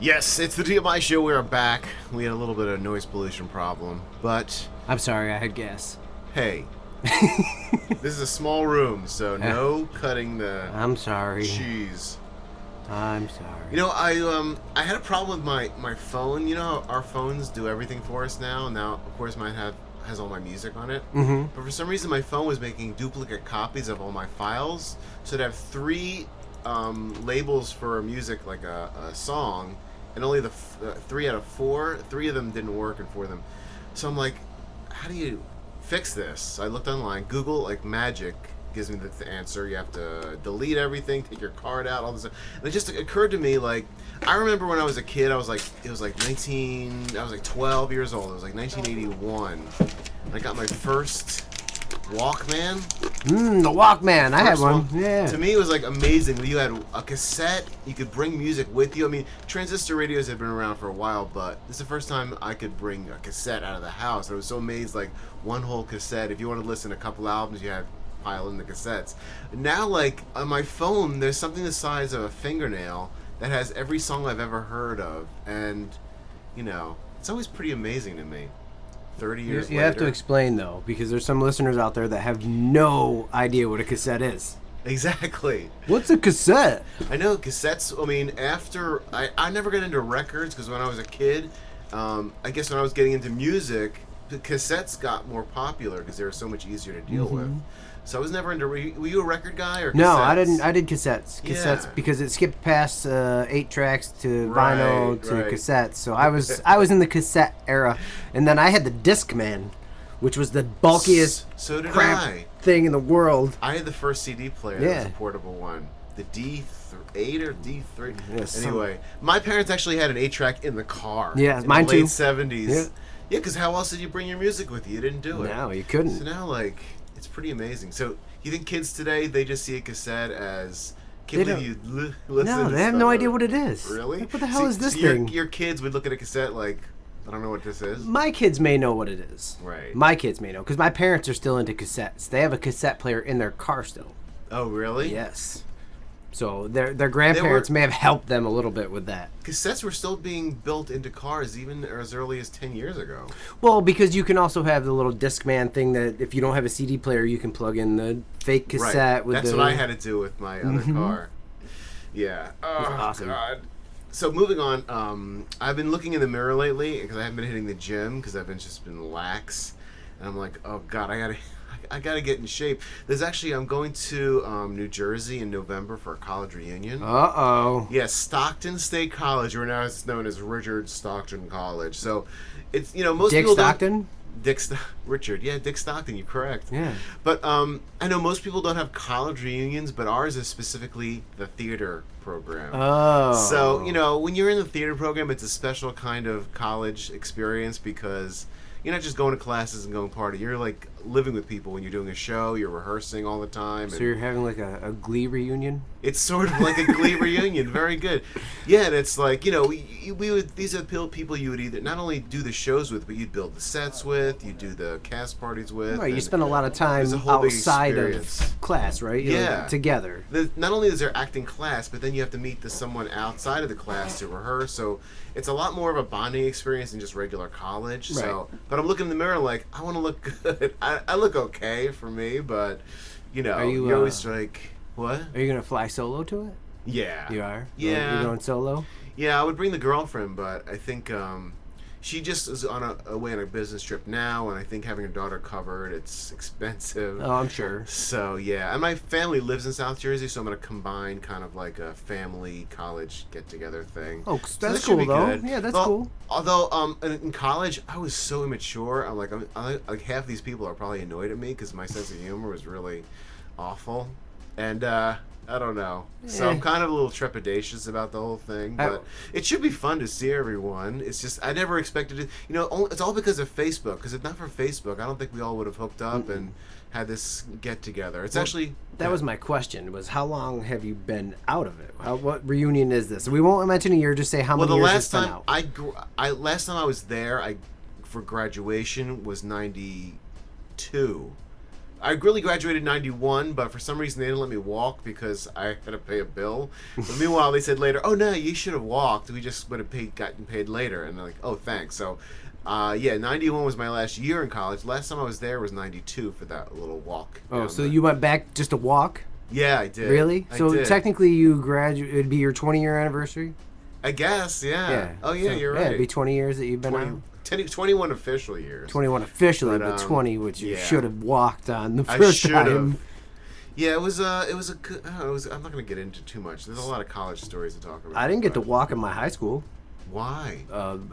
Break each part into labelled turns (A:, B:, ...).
A: Yes, it's the TMI Show. We're back. We had a little bit of noise pollution problem, but
B: I'm sorry, I had gas.
A: hey, this is a small room, so no cutting the
B: I'm sorry.
A: cheese.
B: I'm sorry.
A: You know, I had a problem with my phone. You know how our phones do everything for us now. Now, of course, mine has all my music on it.
B: Mm-hmm.
A: But for some reason, my phone was making duplicate copies of all my files. So to have three labels for music, like a song, and only the 3 out of 4, 3 of them didn't work, and 4 of them. So I'm like, how do you fix this? So I looked online. Google, like, magic gives me the answer. You have to delete everything, take your card out, all this stuff. And it just occurred to me, like, I remember when I was a kid, I was like 12 years old. It was like 1981. I got my first Walkman.
B: The Walkman. I had one.
A: One.
B: Yeah.
A: To me, it was like amazing. You had a cassette. You could bring music with you. I mean, transistor radios had been around for a while, but this is the first time I could bring a cassette out of the house. I was so amazed, like one whole cassette. If you want to listen to a couple albums, you had pile in the cassettes. Now, like on my phone, there's something the size of a fingernail that has every song I've ever heard of, and you know, it's always pretty amazing to me. 30 years later.
B: You have to explain, though, because there's some listeners out there that have no idea what a cassette is.
A: Exactly.
B: What's a cassette?
A: I know cassettes. I mean, after I never got into records because when I was a kid, I guess when I was getting into music, the cassettes got more popular because they were so much easier to deal with. So I was never into. Were you a record guy or cassettes?
B: No, I didn't. I did cassettes.
A: Yeah.
B: Because it skipped past 8 tracks to vinyl to
A: right.
B: cassettes. So I was in the cassette era, and then I had the Discman, which was the bulkiest
A: So did
B: crap
A: I.
B: thing in the world.
A: I had the first CD player.
B: Yeah.
A: That was a portable one. The D8 or D3.
B: Yes,
A: Anyway, my parents actually had an 8-track in the car.
B: Yeah,
A: in
B: mine
A: the late
B: too.
A: 70s.
B: Yeah.
A: Yeah, because how else did you bring your music with you? You didn't do it.
B: No, you couldn't.
A: So now, like, it's pretty amazing. So you think kids today, they just see a cassette as... Can't believe you listen
B: No,
A: to
B: they have
A: stuff.
B: no idea what it is.
A: Really?
B: Like, what the hell is this
A: so
B: thing?
A: Your kids would look at a cassette like, I don't know what this is.
B: My kids may know what it is.
A: Right.
B: My kids may know, because my parents are still into cassettes. They have a cassette player in their car still.
A: Oh, really?
B: Yes. So their grandparents may have helped them a little bit with that.
A: Cassettes were still being built into cars even as early as 10 years ago.
B: Well, because you can also have the little Discman thing that if you don't have a CD player, you can plug in the fake cassette.
A: Right.
B: With
A: That's what I had to do with my other car. Yeah. Oh,
B: awesome.
A: God. So moving on, I've been looking in the mirror lately because I haven't been hitting the gym because I've just been lax. And I'm like, oh, God, I gotta get in shape. I'm going to New Jersey in November for a college reunion.
B: Uh-oh.
A: Yes, Stockton State College, or now it's known as Richard Stockton College. So, it's most
B: Dick
A: people
B: Stockton?
A: Dick Stockton. You're correct.
B: Yeah.
A: But I know most people don't have college reunions, but ours is specifically the theater program.
B: Oh.
A: So when you're in the theater program, it's a special kind of college experience because you're not just going to classes and going party. You're like living with people when you're doing a show. You're rehearsing all the time.
B: So you're having like a Glee reunion?
A: It's sort of like a Glee reunion. Very good. Yeah, and it's like, these are people you would either not only do the shows with, but you'd build the sets with, you'd do the cast parties with.
B: Right, you spend a lot of time
A: There's a whole big
B: outside of
A: experience.
B: class, right?
A: Yeah.
B: Together.
A: Not only is there acting class, but then you have to meet someone outside of the class to rehearse. So it's a lot more of a bonding experience than just regular college.
B: Right.
A: So, but I'm looking in the mirror like, I want to look good. I look okay for me, but you're always like, what?
B: Are you going to fly solo to it?
A: Yeah.
B: You are?
A: Yeah.
B: You're going solo?
A: Yeah, I would bring the girlfriend, but I think she just is away on a business trip now, and I think having a daughter covered, it's expensive.
B: Oh, I'm sure.
A: So, yeah. And my family lives in South Jersey, so I'm going to combine kind of like a family college get-together thing.
B: Oh,
A: So
B: that's
A: that should
B: cool,
A: be
B: though.
A: good.
B: Yeah, that's
A: Well,
B: cool.
A: Although, in college, I was so immature. I'm like half these people are probably annoyed at me because my sense of humor was really awful. And, I don't know. So I'm kind of a little trepidatious about the whole thing, but it should be fun to see everyone. It's just I never expected it. It's all because of Facebook. Because if not for Facebook, I don't think we all would have hooked up and had this get together. It's actually
B: that was my question. Was how long have you been out of it? What reunion is this? We won't mention a year. Just say how many years it's been out.
A: Last time I was there, for graduation was 92. I really graduated in 91, but for some reason they didn't let me walk because I had to pay a bill. But meanwhile, they said later, "Oh no, you should have walked. We just would have gotten paid later." And they're like, "Oh, thanks." So, 91 was my last year in college. Last time I was there was 92 for that little walk.
B: Oh, so you went back just to walk?
A: Yeah, I did.
B: Really?
A: I
B: So
A: did.
B: technically, you graduate. It'd be your 20-year anniversary.
A: I guess, yeah.
B: Yeah.
A: Oh, yeah,
B: So,
A: you're
B: yeah,
A: right.
B: it'd be 20 years that you've been out.
A: 21 official years.
B: 21 officially, but 20, which you should have walked on the first time.
A: Yeah, it was a good. I'm not gonna get into too much. There's a lot of college stories to talk about.
B: I didn't get to walk in my high school.
A: Why?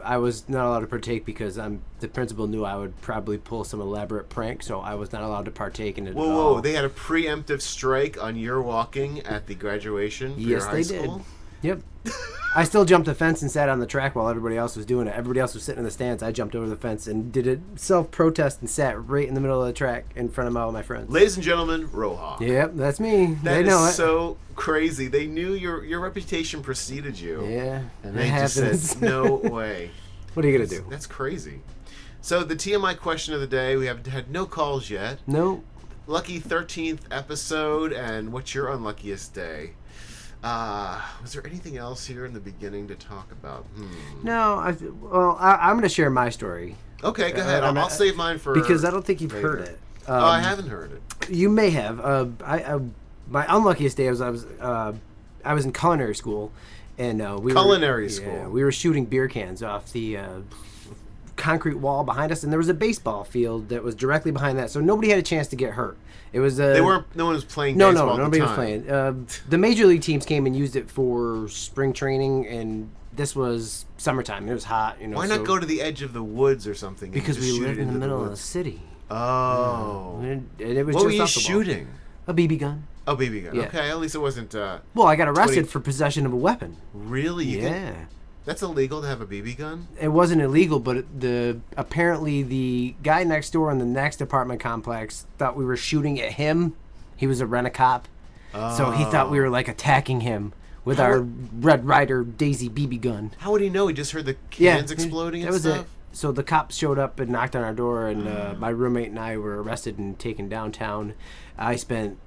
B: I was not allowed to partake because the principal knew I would probably pull some elaborate prank, so I was not allowed to partake in it at all.
A: Whoa! They had a preemptive strike on your walking at the graduation for your high school?
B: Did. Yep. I still jumped the fence and sat on the track while everybody else was doing it. Everybody else was sitting in the stands. I jumped over the fence and did a self-protest and sat right in the middle of the track in front of all my friends.
A: Ladies and gentlemen, Rohawk.
B: Yep, that's me.
A: They
B: know
A: is
B: it.
A: so crazy. They knew your reputation preceded you.
B: Yeah,
A: and they just said, "No way."
B: What are you gonna do?
A: That's crazy. So the TMI question of the day. We have had no calls yet.
B: No.
A: Lucky 13th episode, and what's your unluckiest day? Was there anything else here in the beginning to talk about?
B: No, I'm going to share my story.
A: Okay, go ahead. I'll save mine for
B: because I don't think you've
A: later.
B: heard it.
A: I haven't heard it.
B: You may have. My unluckiest day was I was in culinary school, and we were shooting beer cans off the concrete wall behind us, and there was a baseball field that was directly behind that, so nobody had a chance to get hurt. It was no
A: one was playing baseball.
B: No, nobody was playing. The major league teams came and used it for spring training, and this was summertime. It was hot,
A: Why not go to the edge of the woods or something?
B: Because we lived in the middle of the city.
A: Oh.
B: And it was
A: what
B: just
A: were you
B: off the
A: shooting?
B: A BB gun.
A: Oh, BB gun.
B: Yeah.
A: Okay, at least it wasn't.
B: Well, I got arrested for possession of a weapon.
A: Really?
B: Yeah.
A: That's illegal to have a BB gun?
B: It wasn't illegal, but apparently the guy next door in the next apartment complex thought we were shooting at him. He was a rent-a-cop. Oh. So he thought we were like attacking him with our Red Ryder Daisy BB gun.
A: How would he know? He just heard the cans exploding and stuff? It.
B: So the cops showed up and knocked on our door, and my roommate and I were arrested and taken downtown. I spent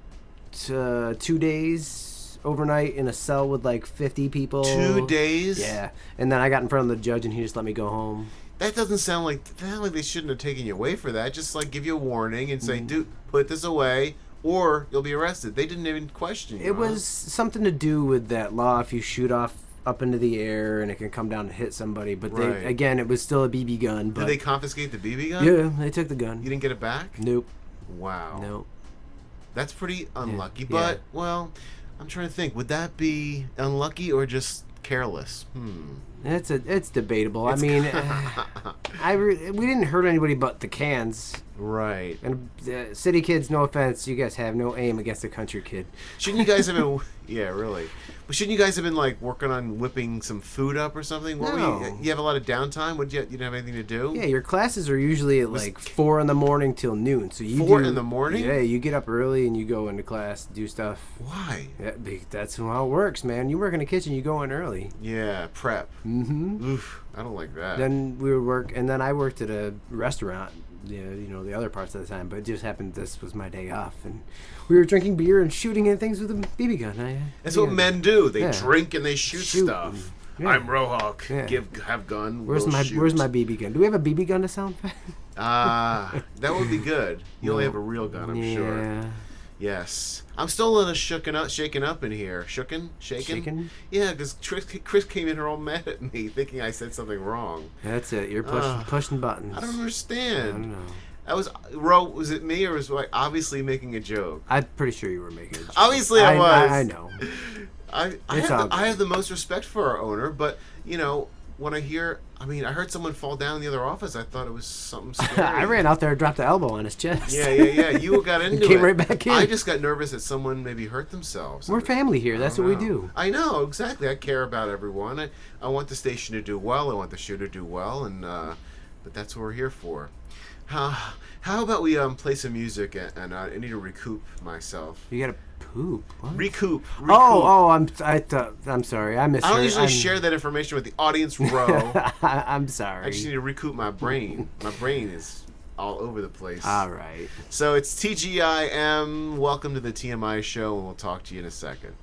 B: 2 days overnight in a cell with like 50 people.
A: 2 days?
B: Yeah. And then I got in front of the judge and he just let me go home.
A: That doesn't sound like they shouldn't have taken you away for that. Just like give you a warning and say, dude, put this away or you'll be arrested. They didn't even question you.
B: It was something to do with that law if you shoot off up into the air and it can come down and hit somebody. But again, it was still a BB gun. But
A: did they confiscate the BB gun?
B: Yeah, they took the gun.
A: You didn't get it back?
B: Nope.
A: Wow.
B: Nope.
A: That's pretty unlucky. But, well, I'm trying to think. Would that be unlucky or just careless?
B: It's debatable. I mean, we didn't hurt anybody but the cans.
A: Right.
B: And city kids, no offense, you guys have no aim against a country kid.
A: Shouldn't you guys have been... Yeah, really. But shouldn't you guys have been, like, working on whipping some food up or something?
B: No.
A: You have a lot of downtime? You didn't have anything to do?
B: Yeah, your classes are usually at, like, 4 in the morning till noon. So you
A: 4 in the morning?
B: Yeah, you get up early and you go into class, do stuff.
A: Why?
B: Yeah, that's how it works, man. You work in the kitchen, you go in early.
A: Yeah, prep.
B: Mm-hmm.
A: Oof, I don't like that.
B: Then we would work, and then I worked at a restaurant, the other parts of the time, but it just happened this was my day off, and we were drinking beer and shooting at things with a BB gun.
A: That's what men do. They drink and they shoot stuff. Yeah. I'm Rohawk.
B: Yeah.
A: Have gun.
B: Where's my BB gun? Do we have a BB gun to sound?
A: That would be good. You only have a real gun, I'm sure. Yes. I'm still a little shaken up in here. Shaken? Yeah, because Chris came in here all mad at me, thinking I said something wrong.
B: That's it. You're pushing buttons.
A: I don't understand.
B: I don't know.
A: Was it me or was I obviously making a joke?
B: I'm pretty sure you were making a joke.
A: Obviously I was.
B: I know.
A: I have the most respect for our owner, but, when I heard someone fall down in the other office, I thought it was something scary.
B: I ran out there and dropped the elbow on his chest.
A: Yeah. You got into it.
B: Came right back in.
A: I just got nervous that someone maybe hurt themselves.
B: We're family here. That's what we do.
A: I know, exactly. I care about everyone. I want the station to do well. I want the show to do well, and but that's what we're here for. How about we play some music and I need to recoup myself.
B: You gotta poop. What?
A: Recoup.
B: Oh, I'm sorry. I misheard.
A: I don't usually share that information with the audience row.
B: I'm sorry.
A: I just need to recoup my brain. My brain is all over the place.
B: All right.
A: So it's TGIM. Welcome to the TMI Show, and we'll talk to you in a second.